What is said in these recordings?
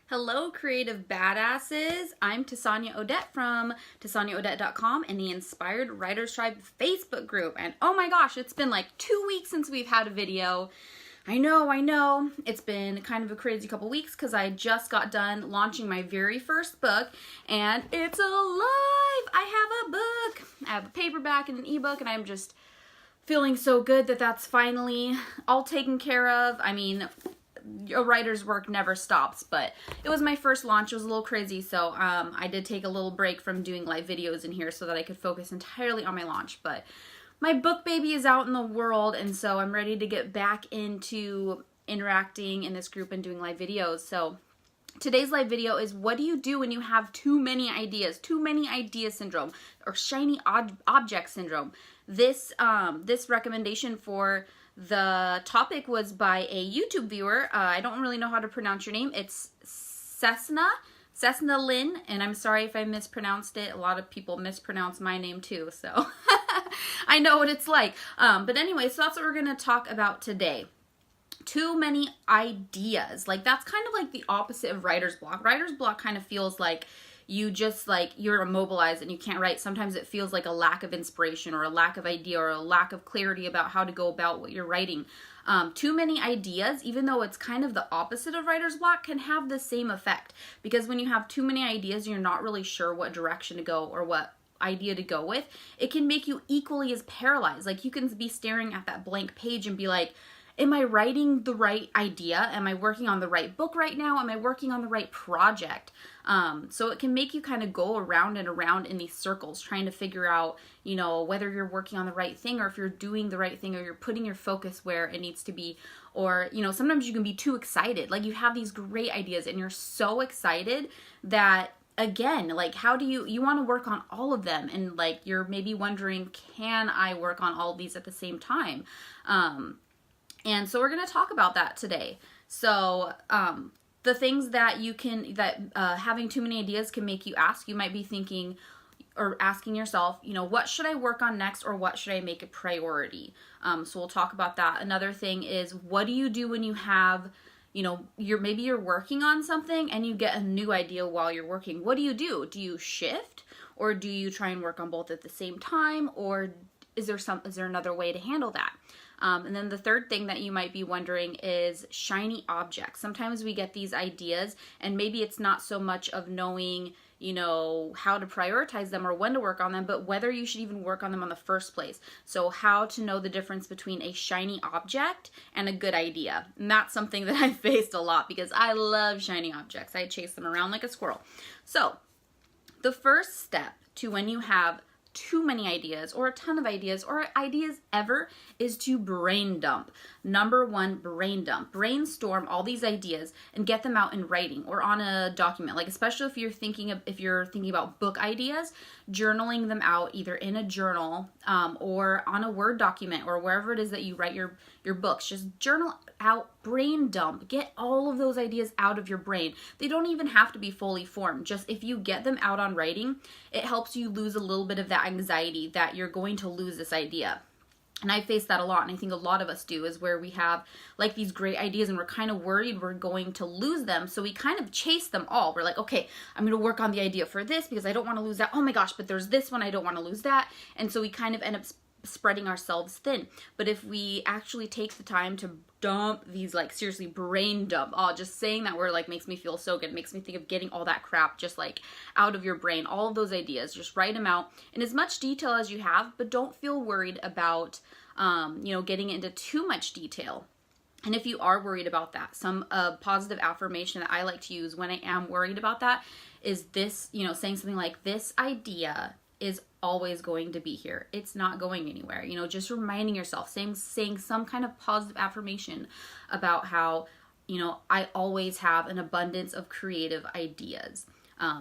Hello, creative badasses. I'm Tasania Odette from TasaniaOdette.com and the Inspired Writers Tribe Facebook group. And oh my gosh, it's been like 2 weeks since we've had a video. I know. It's been kind of a crazy couple weeks because I just got done launching my very first book and it's alive. I have a book. I have a paperback and an ebook, and I'm just feeling so good that that's finally all taken care of. I mean, a writer's work never stops, but it was my first launch. It was a little crazy, so I did take a little break from doing live videos in here so that I could focus entirely on my launch. But my book baby is out in the world, and so I'm ready to get back into interacting in this group and doing live videos. So today's live video is, what do you do when you have too many ideas syndrome, or shiny object syndrome? This recommendation for the topic was by a YouTube viewer. I don't really know how to pronounce your name. It's Cessna Lynn, and I'm sorry if I mispronounced it. A lot of people mispronounce my name too, so I know what it's like. But anyway, so that's what we're going to talk about today. Too many ideas. Like, that's kind of like the opposite of writer's block. Writer's block kind of feels like you're immobilized and you can't write. Sometimes it feels like a lack of inspiration or a lack of idea or a lack of clarity about how to go about what you're writing. Too many ideas, even though it's kind of the opposite of writer's block, can have the same effect, because when you have too many ideas, you're not really sure what direction to go or what idea to go with. It can make you equally as paralyzed. Like, you can be staring at that blank page and be like, am I writing the right idea? Am I working on the right book right now? Am I working on the right project? So it can make you kind of go around and around in these circles, trying to figure out, whether you're working on the right thing, or if you're doing the right thing, or you're putting your focus where it needs to be. Or, sometimes you can be too excited. Like, you have these great ideas and you're so excited that, again, like, how do you want to work on all of them? And like, you're maybe wondering, can I work on all of these at the same time? And so we're going to talk about that today. So the things that having too many ideas can make you ask, you might be thinking or asking yourself, what should I work on next, or what should I make a priority? So we'll talk about that. Another thing is, what do you do when you have, you're working on something and you get a new idea while you're working? What do you do? Do you shift, or do you try and work on both at the same time, or is there another way to handle that? And then the third thing that you might be wondering is shiny objects. Sometimes we get these ideas and maybe it's not so much of knowing, how to prioritize them or when to work on them, but whether you should even work on them in the first place. So how to know the difference between a shiny object and a good idea. And that's something that I faced a lot, because I love shiny objects. I chase them around like a squirrel. So the first step to when you have too many ideas, or a ton of ideas, or ideas ever, is to brain dump. Number one, brain dump. Brainstorm all these ideas and get them out in writing or on a document. Like, especially if you're thinking about book ideas, journaling them out either in a journal or on a Word document, or wherever it is that you write your books. Just journal out, brain dump. Get all of those ideas out of your brain. They don't even have to be fully formed. Just if you get them out on writing, it helps you lose a little bit of that anxiety that you're going to lose this idea. And I face that a lot, and I think a lot of us do, is where we have like these great ideas and we're kind of worried we're going to lose them. So we kind of chase them all. We're like, okay, I'm going to work on the idea for this because I don't want to lose that. Oh my gosh, but there's this one, I don't want to lose that. And so we kind of end up spreading ourselves thin. But if we actually take the time to dump these, like, seriously, brain dump. Just saying that word like makes me feel so good. It makes me think of getting all that crap just like out of your brain. All of those ideas, just write them out in as much detail as you have, but don't feel worried about getting into too much detail. And if you are worried about that, some positive affirmation that I like to use when I am worried about that is this, saying something like, this idea is always going to be here. It's not going anywhere. Just reminding yourself, saying some kind of positive affirmation about how, I always have an abundance of creative ideas.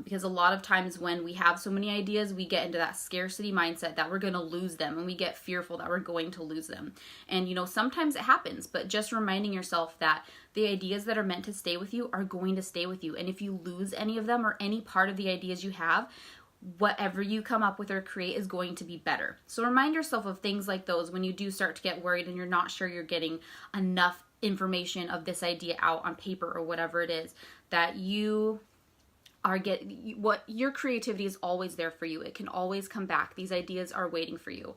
Because a lot of times when we have so many ideas, we get into that scarcity mindset that we're going to lose them, and we get fearful that we're going to lose them. And, sometimes it happens, but just reminding yourself that the ideas that are meant to stay with you are going to stay with you. And if you lose any of them or any part of the ideas you have, whatever you come up with or create is going to be better. So remind yourself of things like those when you do start to get worried and you're not sure you're getting enough information of this idea out on paper or whatever it is, that you are what your creativity is always there for you. It can always come back. These ideas are waiting for you.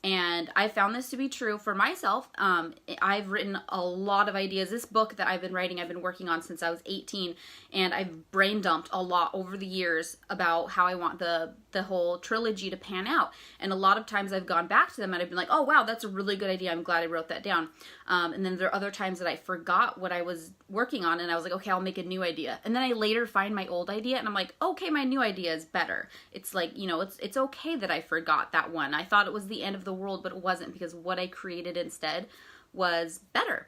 And I found this to be true for myself. I've written a lot of ideas. This book that I've been writing, I've been working on since I was 18, and I've brain dumped a lot over the years about how I want the whole trilogy to pan out. And a lot of times I've gone back to them and I've been like, oh wow, that's a really good idea. I'm glad I wrote that down. And then there are other times that I forgot what I was working on and I was like, okay, I'll make a new idea. And then I later find my old idea and I'm like, okay, my new idea is better. It's like, you know, it's okay that I forgot that one. I thought it was the end of the world, but it wasn't, because what I created instead was better.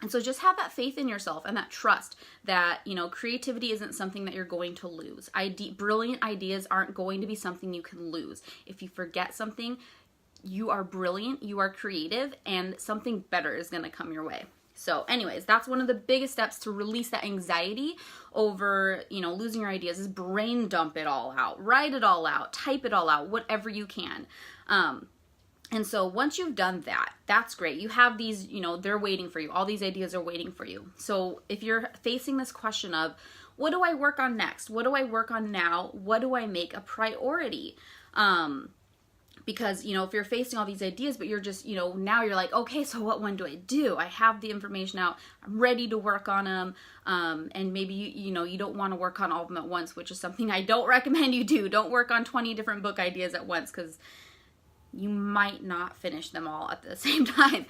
And so just have that faith in yourself and that trust that, you know, creativity isn't something that you're going to lose. Brilliant ideas aren't going to be something you can lose. If you forget something, you are brilliant, you are creative, and something better is going to come your way. So anyways, that's one of the biggest steps to release that anxiety over, you know, losing your ideas, is brain dump it all out, write it all out, type it all out, whatever you can. And so once you've done that, that's great. You have these, you know, they're waiting for you. All these ideas are waiting for you. So if you're facing this question of, what do I work on next? What do I work on now? What do I make a priority? Because, you know, if you're facing all these ideas, but you're just, you know, now you're like, okay, so what one do I do? I have the information out. I'm ready to work on them. And maybe, you know, you don't want to work on all of them at once, which is something I don't recommend you do. Don't work on 20 different book ideas at once, because you might not finish them all at the same time.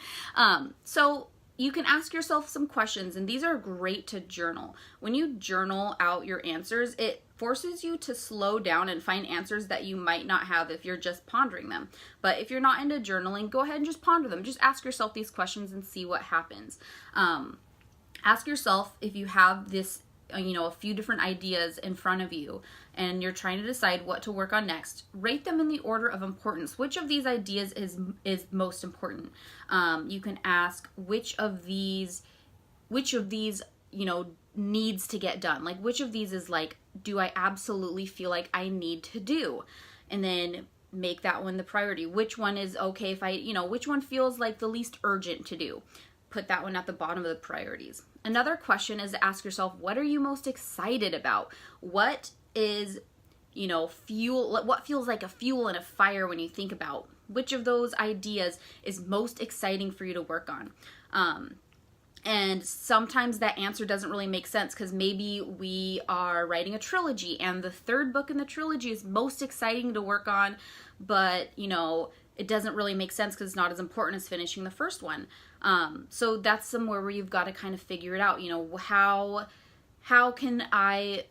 So you can ask yourself some questions, and these are great to journal. When you journal out your answers, it forces you to slow down and find answers that you might not have if you're just pondering them. But if you're not into journaling, go ahead and just ponder them. Just ask yourself these questions and see what happens. Ask yourself, if you have this, you know, a few different ideas in front of you and you're trying to decide what to work on next, rate them in the order of importance. Which of these ideas is most important? You can ask which of these, you know, needs to get done. Like, which of these is like, do I absolutely feel like I need to do? And then make that one the priority. Which one is okay if I, you know, which one feels like the least urgent to do? Put that one at the bottom of the priorities. Another question is to ask yourself, what are you most excited about? What is, you know, what feels like a fuel and a fire when you think about which of those ideas is most exciting for you to work on? And sometimes that answer doesn't really make sense, because maybe we are writing a trilogy and the third book in the trilogy is most exciting to work on, but, you know, it doesn't really make sense because it's not as important as finishing the first one. So that's somewhere where you've got to kind of figure it out. You know, how can I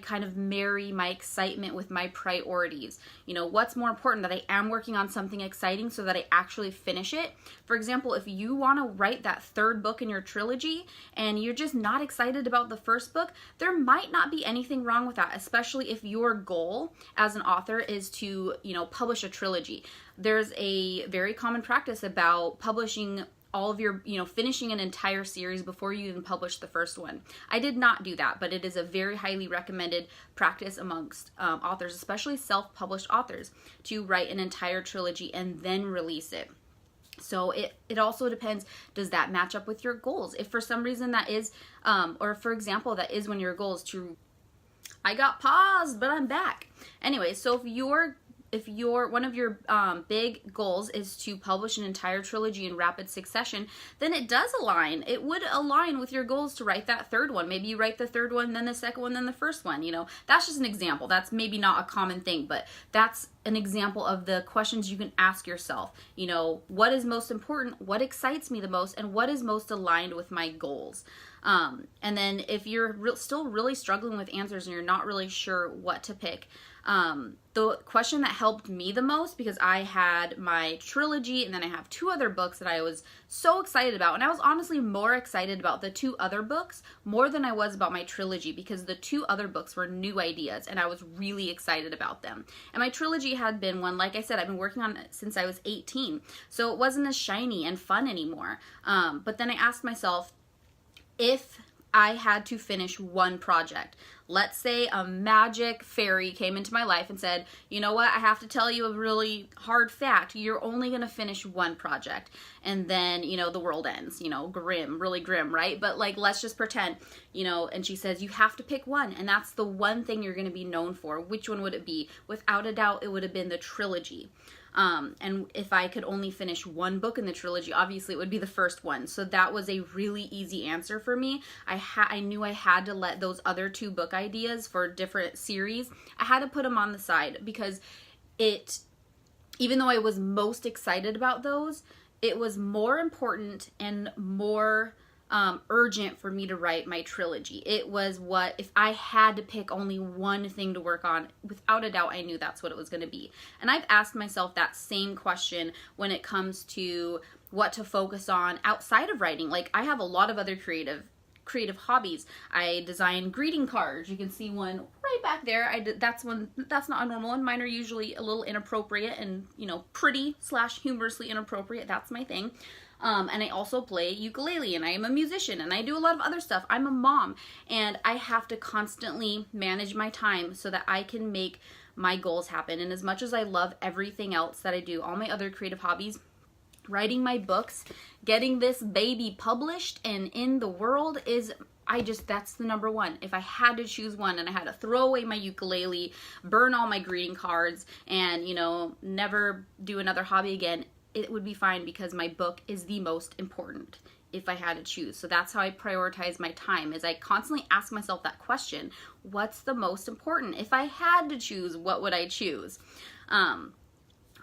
kind of marry my excitement with my priorities? You know, what's more important, that I am working on something exciting so that I actually finish it? For example, if you want to write that third book in your trilogy and you're just not excited about the first book, there might not be anything wrong with that, especially if your goal as an author is to, you know, publish a trilogy. There's a very common practice about publishing all of your, you know, finishing an entire series before you even publish the first one. I did not do that, but it is a very highly recommended practice amongst authors, especially self-published authors, to write an entire trilogy and then release it. So it also depends, does that match up with your goals? If for some reason that is, or for example, that is one of your goals to, I got paused, but I'm back. Anyway, so if one of your big goals is to publish an entire trilogy in rapid succession, then it does align. It would align with your goals to write that third one. Maybe you write the third one, then the second one, then the first one. You know, that's just an example. That's maybe not a common thing, but that's an example of the questions you can ask yourself. You know, what is most important? What excites me the most? And what is most aligned with my goals? And then if you're still really struggling with answers and you're not really sure what to pick, the question that helped me the most, because I had my trilogy and then I have 2 other books that I was so excited about, and I was honestly more excited about the 2 other books more than I was about my trilogy, because the 2 other books were new ideas and I was really excited about them. And my trilogy had been one, like I said, I've been working on it since I was 18, so it wasn't as shiny and fun anymore. But then I asked myself, if I had to finish one project. Let's say a magic fairy came into my life and said, you know what, I have to tell you a really hard fact. You're only going to finish one project. And then, you know, the world ends, you know, grim, really grim, right? But like, let's just pretend, you know, and she says, you have to pick one. And that's the one thing you're going to be known for. Which one would it be? Without a doubt, it would have been the trilogy. And if I could only finish one book in the trilogy, obviously it would be the first one. So that was a really easy answer for me. I knew I had to let those other 2 book ideas for different series, I had to put them on the side, because even though I was most excited about those, it was more important and more urgent for me to write my trilogy. It was if I had to pick only one thing to work on, without a doubt, I knew that's what it was going to be. And I've asked myself that same question when it comes to what to focus on outside of writing. Like, I have a lot of other creative hobbies. I design greeting cards. You can see one right back there. That's not a normal one. Mine are usually a little inappropriate and, you know, pretty / humorously inappropriate. That's my thing. And I also play ukulele, and I am a musician, and I do a lot of other stuff. I'm a mom, and I have to constantly manage my time so that I can make my goals happen. And as much as I love everything else that I do, all my other creative hobbies, writing my books, getting this baby published and in the world that's the number one. If I had to choose one and I had to throw away my ukulele, burn all my greeting cards, and, you know, never do another hobby again, it would be fine, because my book is the most important if I had to choose. So that's how I prioritize my time, is I constantly ask myself that question: what's the most important? If I had to choose, what would I choose?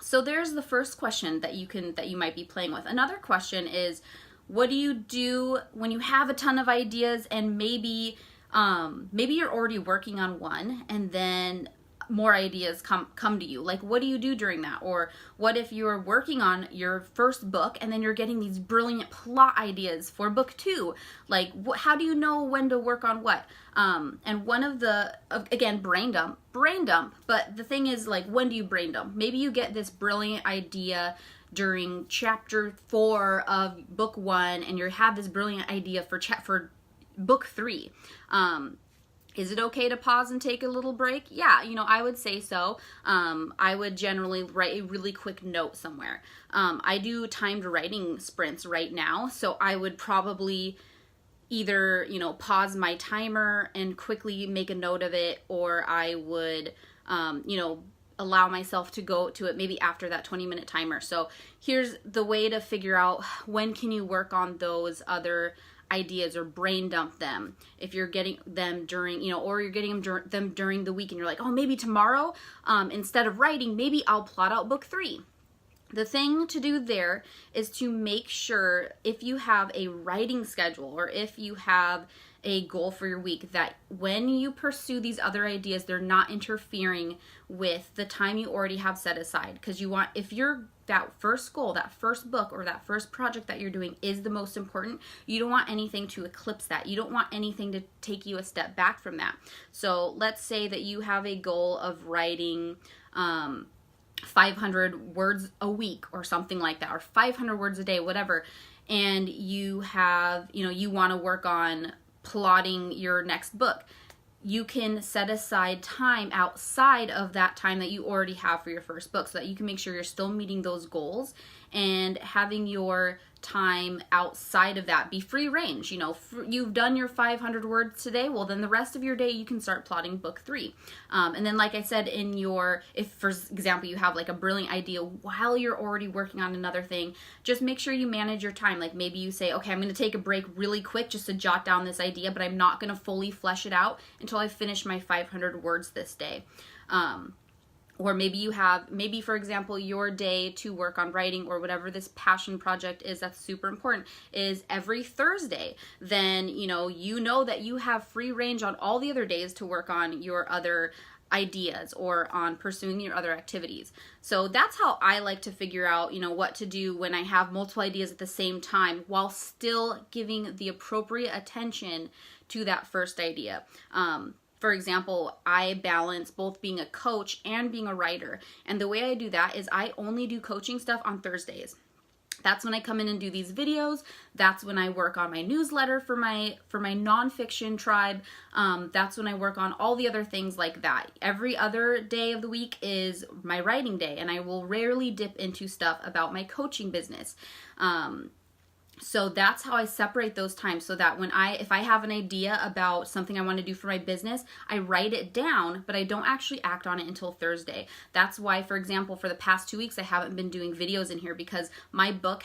So there's the first question that you might be playing with. Another question is, what do you do when you have a ton of ideas and maybe you're already working on one and then more ideas come to you? Like, what do you do during that? Or what if you're working on your first book and then you're getting these brilliant plot ideas for book 2? Like, how do you know when to work on what? And one of again, brain dump, but the thing is, like, when do you brain dump? Maybe you get this brilliant idea during chapter 4 of book 1, and you have this brilliant idea for book 3. Is it okay to pause and take a little break? Yeah, you know, I would say so. I would generally write a really quick note somewhere. I do timed writing sprints right now, so I would probably either, you know, pause my timer and quickly make a note of it, or I would, you know, allow myself to go to it maybe after that 20-minute timer. So here's the way to figure out when can you work on those other ideas or brain dump them. If you're getting them during, you know, or you're getting them during the week and you're like, oh, maybe tomorrow, instead of writing, maybe I'll plot out book 3. The thing to do there is to make sure, if you have a writing schedule or if you have a goal for your week, that when you pursue these other ideas, they're not interfering with the time you already have set aside. Because you want, if that first goal, that first book, or that first project that you're doing is the most important, you don't want anything to eclipse that. You don't want anything to take you a step back from that. So let's say that you have a goal of writing 500 words a week or something like that, or 500 words a day, whatever, and you have, you know, you want to work on plotting your next book. You can set aside time outside of that time that you already have for your first book, so that you can make sure you're still meeting those goals, and having your time outside of that be free range. You know, you've done your 500 words today, well, then the rest of your day you can start plotting book 3. And then, like I said, if for example you have like a brilliant idea while you're already working on another thing, just make sure you manage your time. Like, maybe you say, okay, I'm going to take a break really quick just to jot down this idea, but I'm not going to fully flesh it out until I finish my 500 words this day. Or maybe for example, your day to work on writing or whatever this passion project is that's super important is every Thursday. Then, you know that you have free range on all the other days to work on your other ideas or on pursuing your other activities. So that's how I like to figure out, what to do when I have multiple ideas at the same time while still giving the appropriate attention to that first idea. For example, I balance both being a coach and being a writer. And the way I do that is I only do coaching stuff on Thursdays. That's when I come in and do these videos. That's when I work on my newsletter for my nonfiction tribe. That's when I work on all the other things like that. Every other day of the week is my writing day, and I will rarely dip into stuff about my coaching business. So that's how I separate those times, so that if I have an idea about something I want to do for my business, I write it down, but I don't actually act on it until Thursday. That's why, for example, for the past 2 weeks, I haven't been doing videos in here, because my book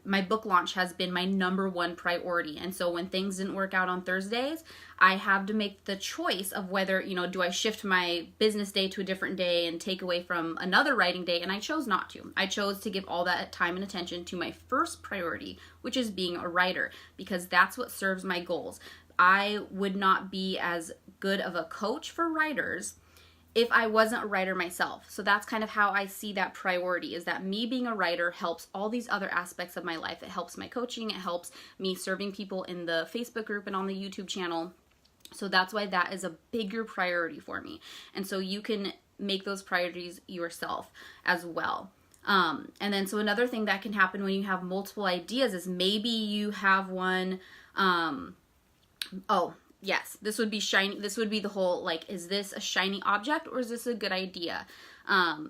my book launch has been my #1 priority. And so when things didn't work out on Thursdays, I have to make the choice of whether, do I shift my business day to a different day and take away from another writing day? And I chose not to. I chose to give all that time and attention to my first priority, which is being a writer, because that's what serves my goals. I would not be as good of a coach for writers if I wasn't a writer myself. So that's kind of how I see that priority, is that me being a writer helps all these other aspects of my life. It helps my coaching, it helps me serving people in the Facebook group and on the YouTube channel. So that's why that is a bigger priority for me. And so you can make those priorities yourself as well. And then so another thing that can happen when you have multiple ideas is maybe you have one, yes, this would be shiny. This would be the whole, is this a shiny object or is this a good idea?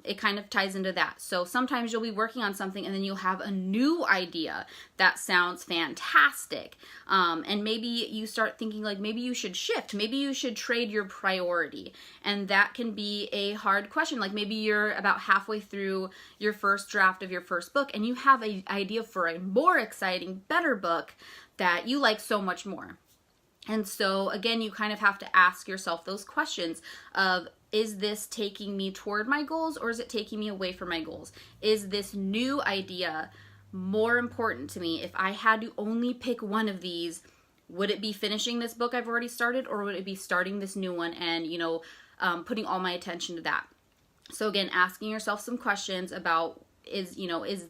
It kind of ties into that. So sometimes you'll be working on something and then you'll have a new idea that sounds fantastic. And maybe you start thinking maybe you should shift. Maybe you should trade your priority. And that can be a hard question. Maybe you're about halfway through your first draft of your first book and you have an idea for a more exciting, better book that you like so much more. And so, again, you kind of have to ask yourself those questions of, is this taking me toward my goals or is it taking me away from my goals? Is this new idea more important to me? If I had to only pick one of these, would it be finishing this book I've already started, or would it be starting this new one and, putting all my attention to that? So, again, asking yourself some questions about, is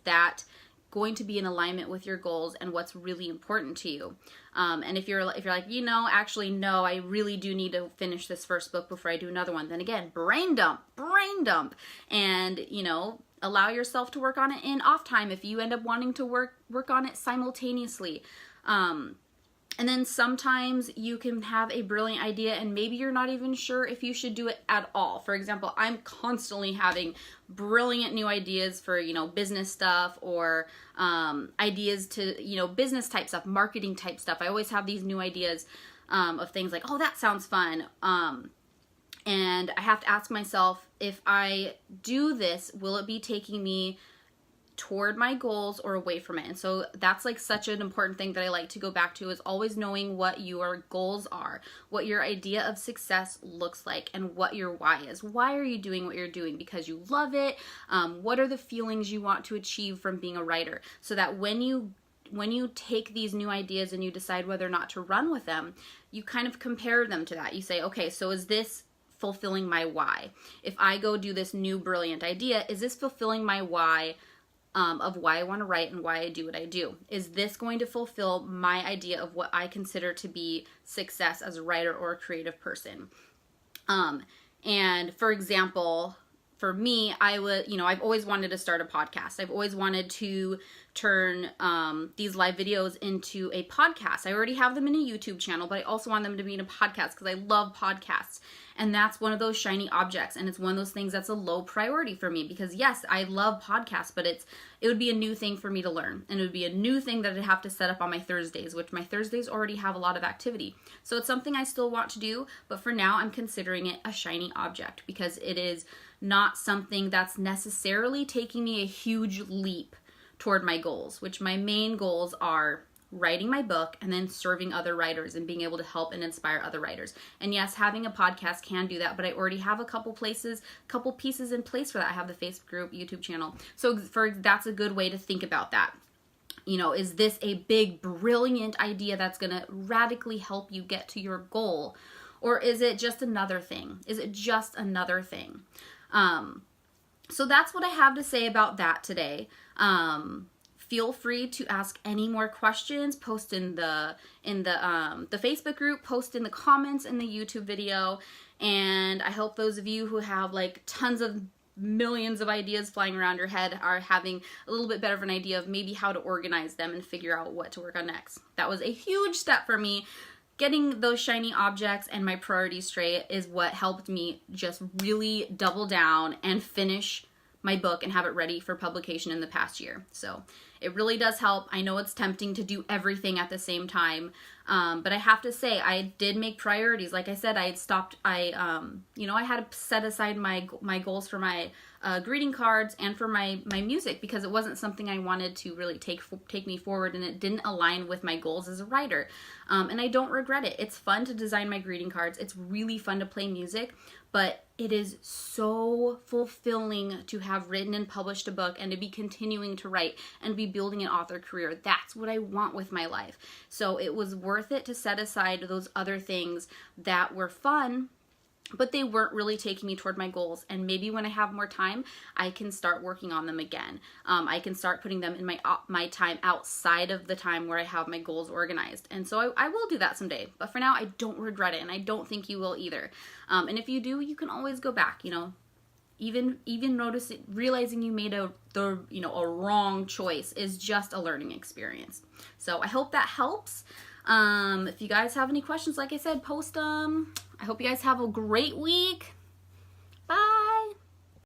that going to be in alignment with your goals and what's really important to you. And if you're like, actually, no, I really do need to finish this first book before I do another one, then again, brain dump, and, allow yourself to work on it in off time if you end up wanting to work on it simultaneously. And then sometimes you can have a brilliant idea and maybe you're not even sure if you should do it at all. For example, I'm constantly having brilliant new ideas for, business stuff, or ideas to, business type stuff, marketing type stuff. I always have these new ideas of things like, oh, that sounds fun. And I have to ask myself, if I do this, will it be taking me toward my goals or away from it? And so that's such an important thing that I like to go back to, is always knowing what your goals are, what your idea of success looks like, and what your why is. Why are you doing what you're doing? Because you love it? What are the feelings you want to achieve from being a writer? So that when you take these new ideas and you decide whether or not to run with them, you kind of compare them to that. You say, okay, so is this fulfilling my why? If I go do this new brilliant idea, is this fulfilling my why? Of why I want to write and why I do what I do? Is this going to fulfill my idea of what I consider to be success as a writer or a creative person? And for example, for me, I've always wanted to start a podcast. I've always wanted to turn these live videos into a podcast. I already have them in a YouTube channel, but I also want them to be in a podcast because I love podcasts. And that's one of those shiny objects. And it's one of those things that's a low priority for me, because yes, I love podcasts, but it would be a new thing for me to learn. And it would be a new thing that I'd have to set up on my Thursdays, which my Thursdays already have a lot of activity. So it's something I still want to do, but for now I'm considering it a shiny object because it is not something that's necessarily taking me a huge leap toward my goals, which my main goals are writing my book and then serving other writers and being able to help and inspire other writers. And yes, having a podcast can do that, but I already have a couple pieces in place for that. I have the Facebook group, YouTube channel. So that's a good way to think about that. Is this a big, brilliant idea that's going to radically help you get to your goal? Or is it just another thing? So that's what I have to say about that today. Feel free to ask any more questions. Post in the Facebook group. Post in the comments in the YouTube video. And I hope those of you who have tons of millions of ideas flying around your head are having a little bit better of an idea of maybe how to organize them and figure out what to work on next. That was a huge step for me. Getting those shiny objects and my priorities straight is what helped me just really double down and finish my book and have it ready for publication in the past year. So it really does help. I know it's tempting to do everything at the same time, but I have to say I did make priorities. Like I said, I had stopped. I had to set aside my goals for my greeting cards and for my music because it wasn't something I wanted to really take me forward, and it didn't align with my goals as a writer. And I don't regret it. It's fun to design my greeting cards. It's really fun to play music, but it is so fulfilling to have written and published a book and to be continuing to write and be building an author career. That's what I want with my life. So it was worth it to set aside those other things that were fun, but they weren't really taking me toward my goals. And maybe when I have more time, I can start working on them again. I can start putting them in my time outside of the time where I have my goals organized. And so I will do that someday. But for now, I don't regret it, and I don't think you will either. And if you do, you can always go back. Even realizing you made a wrong choice is just a learning experience. So I hope that helps. If you guys have any questions, like I said, post them. I hope you guys have a great week.